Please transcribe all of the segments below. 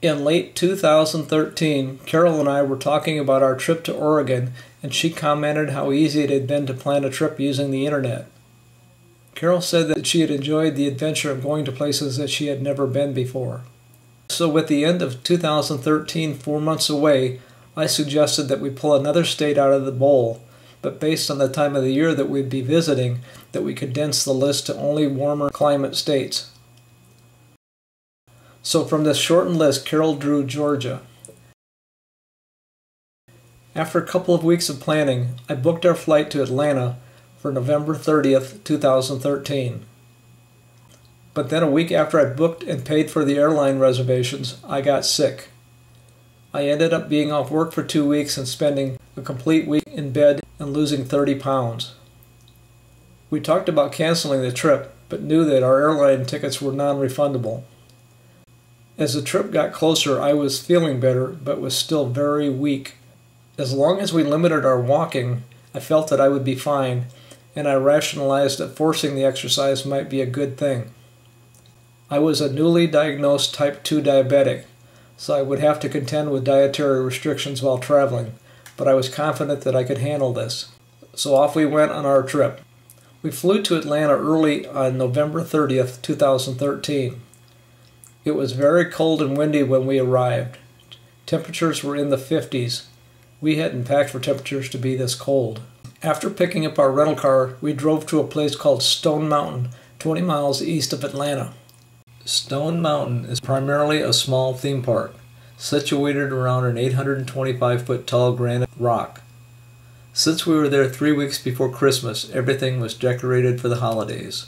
In late 2013, Carol and I were talking about our trip to Oregon, and she commented how easy it had been to plan a trip using the internet. Carol said that she had enjoyed the adventure of going to places that she had never been before. So with the end of 2013 4 months away, I suggested that we pull another state out of the bowl, but based on the time of the year that we'd be visiting, that we condense the list to only warmer climate states. So from this shortened list, Carol drew Georgia. After a couple of weeks of planning, I booked our flight to Atlanta for November 30th, 2013. But then a week after I booked and paid for the airline reservations, I got sick. I ended up being off work for 2 weeks and spending a complete week in bed and losing 30 pounds. We talked about canceling the trip, but knew that our airline tickets were non-refundable. As the trip got closer, I was feeling better, but was still very weak. As long as we limited our walking, I felt that I would be fine, and I rationalized that forcing the exercise might be a good thing. I was a newly diagnosed type 2 diabetic, so I would have to contend with dietary restrictions while traveling, but I was confident that I could handle this. So off we went on our trip. We flew to Atlanta early on November 30th, 2013. It was very cold and windy when we arrived. Temperatures were in the 50s. We hadn't packed for temperatures to be this cold. After picking up our rental car, we drove to a place called Stone Mountain, 20 miles east of Atlanta. Stone Mountain is primarily a small theme park, situated around an 825-foot tall granite rock. Since we were there 3 weeks before Christmas, everything was decorated for the holidays.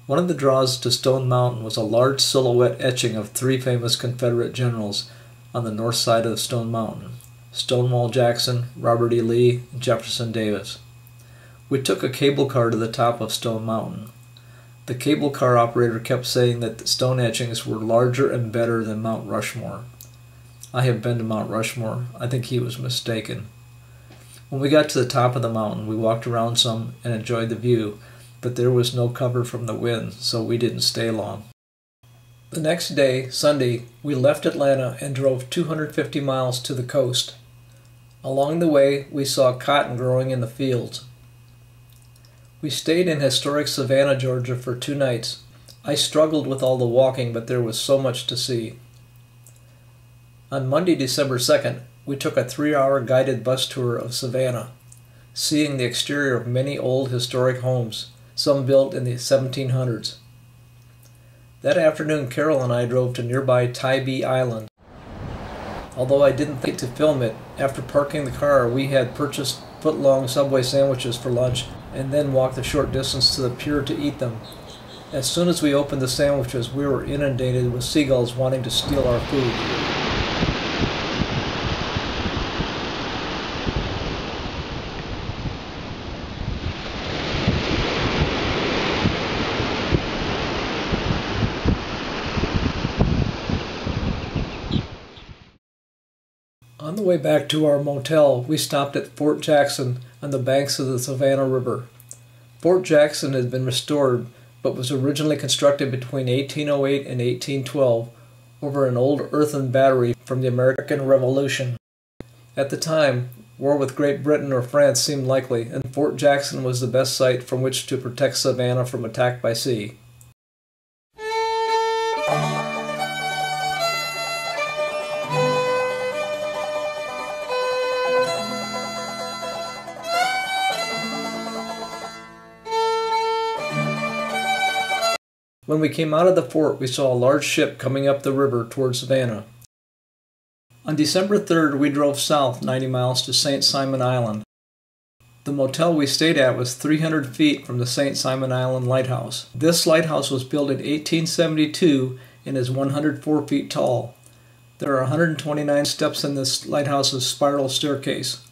One of the draws to Stone Mountain was a large silhouette etching of 3 famous Confederate generals on the north side of Stone Mountain: Stonewall Jackson, Robert E. Lee, and Jefferson Davis. We took a cable car to the top of Stone Mountain. The cable car operator kept saying that the stone etchings were larger and better than Mount Rushmore. I have been to Mount Rushmore. I think he was mistaken. When we got to the top of the mountain, we walked around some and enjoyed the view, but there was no cover from the wind, so we didn't stay long. The next day, Sunday, we left Atlanta and drove 250 miles to the coast. Along the way, we saw cotton growing in the fields. We stayed in historic Savannah, Georgia for 2 nights. I struggled with all the walking, but there was so much to see. On Monday, December 2nd, we took a 3-hour guided bus tour of Savannah, seeing the exterior of many old historic homes, some built in the 1700s. That afternoon, Carol and I drove to nearby Tybee Island. Although I didn't think to film it, after parking the car, we had purchased foot-long Subway sandwiches for lunch and then walked a short distance to the pier to eat them. As soon as we opened the sandwiches, we were inundated with seagulls wanting to steal our food. On the way back to our motel, we stopped at Fort Jackson on the banks of the Savannah River. Fort Jackson had been restored, but was originally constructed between 1808 and 1812 over an old earthen battery from the American Revolution. At the time, war with Great Britain or France seemed likely, and Fort Jackson was the best site from which to protect Savannah from attack by sea. When we came out of the fort, we saw a large ship coming up the river toward Savannah. On December 3rd, we drove south 90 miles to St. Simon Island. The motel we stayed at was 300 feet from the St. Simon Island lighthouse. This lighthouse was built in 1872 and is 104 feet tall. There are 129 steps in this lighthouse's spiral staircase.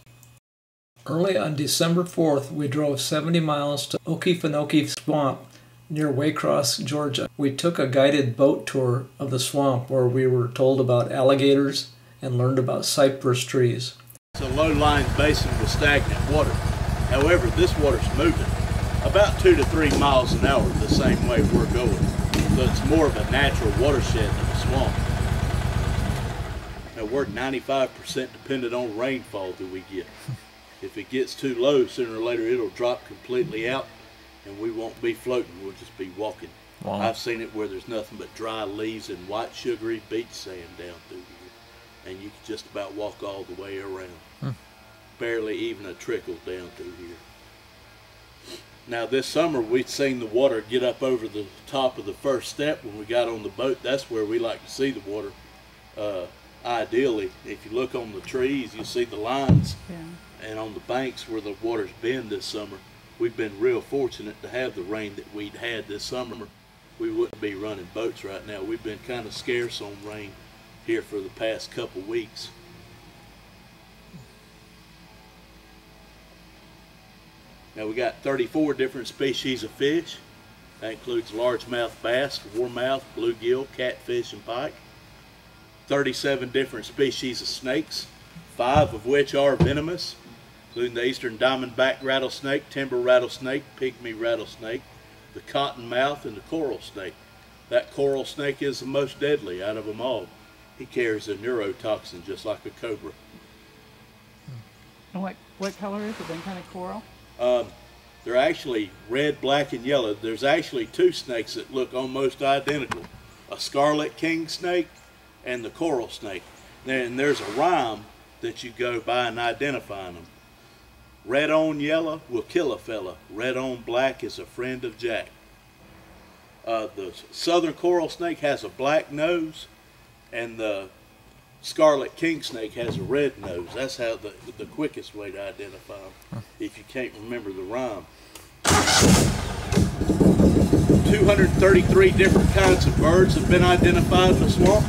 Early on December 4th, we drove 70 miles to Okefenokee Swamp near Waycross, Georgia. We took a guided boat tour of the swamp where we were told about alligators and learned about cypress trees. It's a low-lying basin with stagnant water. However, this water's moving about 2 to 3 miles an hour the same way we're going. So it's more of a natural watershed than a swamp. Now we're 95% dependent on rainfall that we get. If it gets too low, sooner or later it'll drop completely out and we won't be floating, we'll just be walking. Wow. I've seen it where there's nothing but dry leaves and white sugary beach sand down through here. And you can just about walk all the way around. Barely even a trickle down through here. Now this summer we'd seen the water get up over the top of the first step when we got on the boat. That's where we like to see the water. Ideally, if you look on the trees, you see the lines. Yeah. And on the banks where the water's been this summer, we've been real fortunate to have the rain that we'd had this summer. We wouldn't be running boats right now. We've been kind of scarce on rain here for the past couple weeks. Now we got 34 different species of fish. That includes largemouth bass, warmouth, bluegill, catfish, and pike. 37 different species of snakes, 5 of which are venomous, including the eastern diamondback rattlesnake, timber rattlesnake, pygmy rattlesnake, the cottonmouth, and the coral snake. That coral snake is the most deadly out of them all. He carries a neurotoxin just like a cobra. And what color is it then, kind of coral? They're actually red, black, and yellow. There's actually 2 snakes that look almost identical. A scarlet king snake and the coral snake. And there's a rhyme that you go by in identifying them. Red on yellow will kill a fella. Red on black is a friend of Jack. The southern coral snake has a black nose, and the scarlet king snake has a red nose. That's how the quickest way to identify them, if you can't remember the rhyme. 233 different kinds of birds have been identified in the swamp.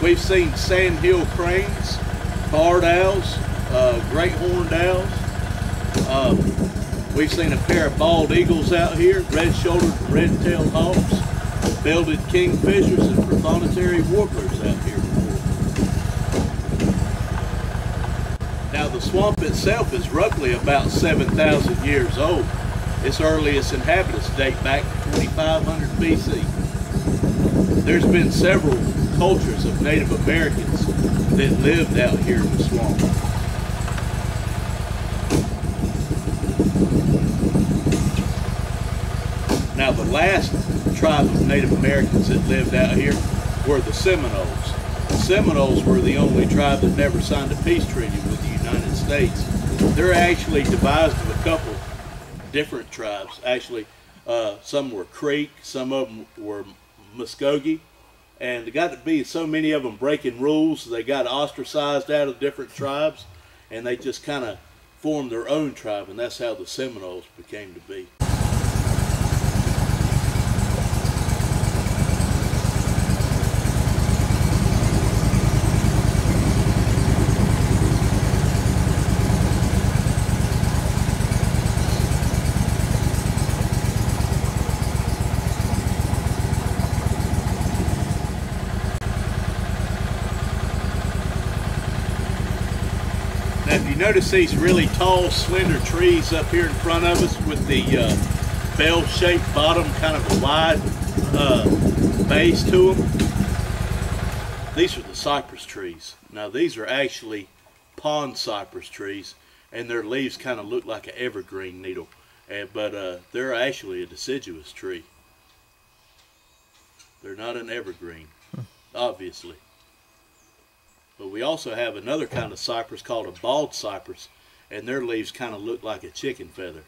We've seen sandhill cranes, barred owls, great horned owls. We've seen a pair of bald eagles out here, red-shouldered and red-tailed hawks, belted kingfishers, and prothonotary warblers out here before. Now the swamp itself is roughly about 7,000 years old. Its earliest inhabitants date back to 2500 BC. There's been several cultures of Native Americans that lived out here in the swamp. Now the last tribe of Native Americans that lived out here were the Seminoles. The Seminoles were the only tribe that never signed a peace treaty with the United States. They're actually devised of a couple different tribes. Actually, some were Creek, some of them were Muskogee, and there got to be so many of them breaking rules, they got ostracized out of different tribes, and they just kind of formed their own tribe, and that's how the Seminoles became to be. Now, if you notice these really tall, slender trees up here in front of us with the bell-shaped bottom, kind of a wide base to them, these are the cypress trees. Now, these are actually pond cypress trees, and their leaves kind of look like an evergreen needle, but they're actually a deciduous tree. They're not an evergreen, obviously. But we also have another kind of cypress called a bald cypress, and their leaves kind of look like a chicken feather.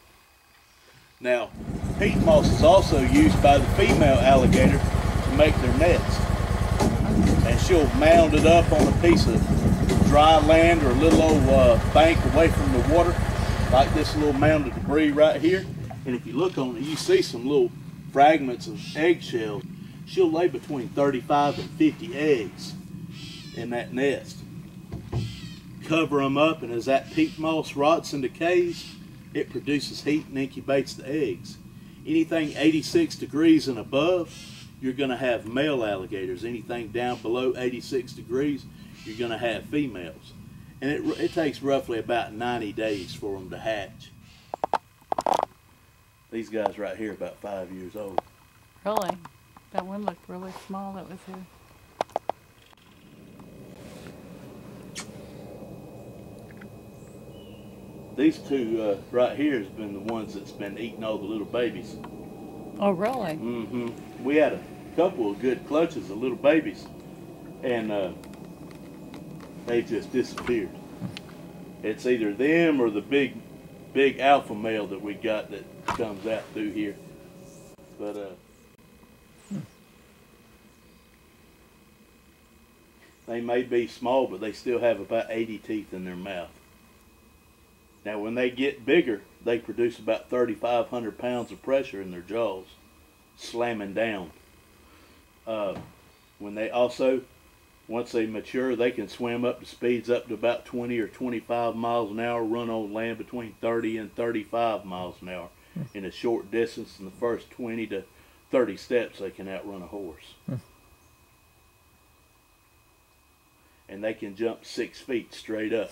Now, peat moss is also used by the female alligator to make their nest. And she'll mound it up on a piece of dry land or a little old bank away from the water, like this little mound of debris right here. And if you look on it, you see some little fragments of eggshells. She'll lay between 35 and 50 eggs in that nest. Cover them up, and as that peat moss rots and decays, it produces heat and incubates the eggs. Anything 86 degrees and above, you're going to have male alligators. Anything down below 86 degrees, you're going to have females. And it takes roughly about 90 days for them to hatch. These guys right here are about 5 years old. Really? That one looked really small that was here. These two right here has been the ones that's been eating all the little babies. Oh, really? Mm-hmm. We had a couple of good clutches of little babies, and they just disappeared. It's either them or the big alpha male that we got that comes out through here. But they may be small, but they still have about 80 teeth in their mouth. Now, when they get bigger, they produce about 3,500 pounds of pressure in their jaws, slamming down. When they also, once they mature, they can swim up to speeds up to about 20 or 25 miles an hour, run on land between 30 and 35 miles an hour. In a short distance, in the first 20 to 30 steps, they can outrun a horse. And they can jump 6 feet straight up.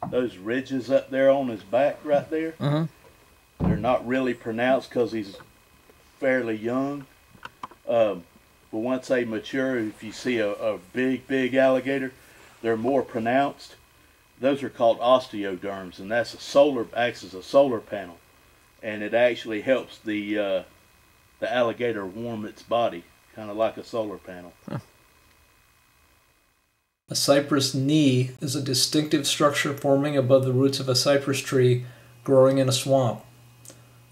Those ridges up there on his back right there, they're not really pronounced because he's fairly young. But once they mature, if you see a big alligator, they're more pronounced. Those are called osteoderms, and that's acts as a solar panel, and it actually helps the alligator warm its body, kind of like a solar panel. A cypress knee is a distinctive structure forming above the roots of a cypress tree growing in a swamp.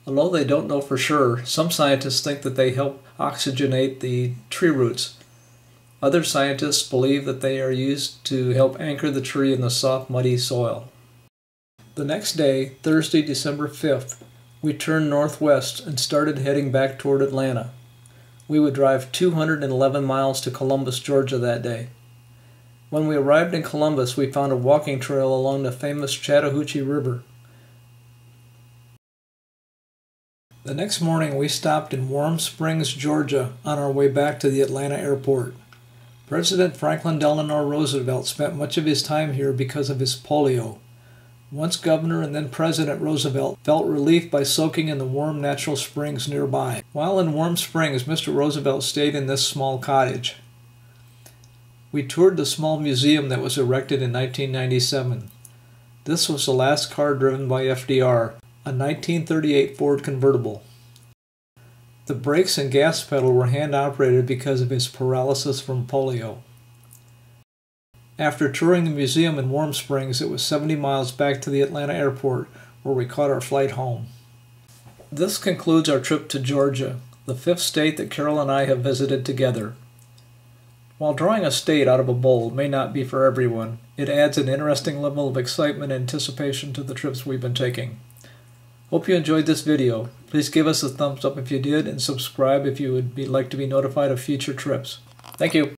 Although they don't know for sure, some scientists think that they help oxygenate the tree roots. Other scientists believe that they are used to help anchor the tree in the soft, muddy soil. The next day, Thursday, December 5th, we turned northwest and started heading back toward Atlanta. We would drive 211 miles to Columbus, Georgia that day. When we arrived in Columbus, we found a walking trail along the famous Chattahoochee River. The next morning, we stopped in Warm Springs, Georgia, on our way back to the Atlanta airport. President Franklin Delano Roosevelt spent much of his time here because of his polio. Once governor and then President Roosevelt felt relief by soaking in the warm natural springs nearby. While in Warm Springs, Mr. Roosevelt stayed in this small cottage. We toured the small museum that was erected in 1997. This was the last car driven by FDR, a 1938 Ford convertible. The brakes and gas pedal were hand-operated because of his paralysis from polio. After touring the museum in Warm Springs, it was 70 miles back to the Atlanta airport, where we caught our flight home. This concludes our trip to Georgia, the 5th state that Carol and I have visited together. While drawing a state out of a bowl may not be for everyone, it adds an interesting level of excitement and anticipation to the trips we've been taking. Hope you enjoyed this video. Please give us a thumbs up if you did, and subscribe if you would like to be notified of future trips. Thank you.